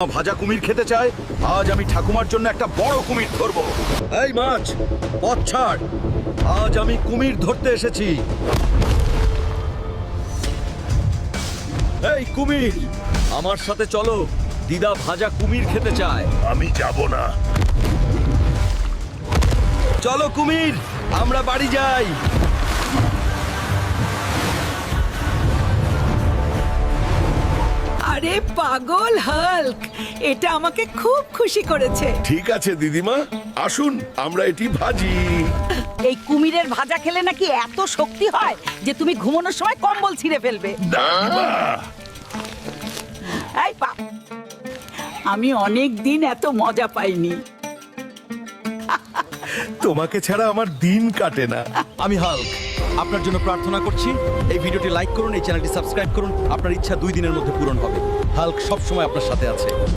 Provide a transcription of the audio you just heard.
ভাজা কুমির খেতে চায়। আজ আমি ঠাকুমার জন্য একটা বড় কুমির ধরবো। এই মাছ, পথ ছাড়। আজ আমি কুমির ধরতে এসেছি। এই কুমির, আমার সাথে চলো। দিদা ভাজা কুমির খেতে চায়। আমি যাব না। চলো কুমির, আমরা বাড়ি যাই। আরে পাগল হাল্ক, এটা আমাকে খুব খুশি করেছে। ঠিক আছে দিদিমা, আসুন আমরা এটি ভাজি। এই কুমিরের ভাজা খেলে নাকি এত শক্তি হয় যে তুমি ঘুমানোর সময় কম্বল ছিঁড়ে ফেলবে। এই আমি অনেক দিন এত মজা পাইনি। তোমাকে ছাড়া আমার দিন কাটে না। আমি হাল্ক, আপনার জন্য প্রার্থনা করছি। এই ভিডিওটি লাইক করুন, এই চ্যানেলটি সাবস্ক্রাইব করুন। আপনার ইচ্ছা 2 দিনের মধ্যে পূরণ হবে। হাল্ক সব সময় আপনার সাথে আছে।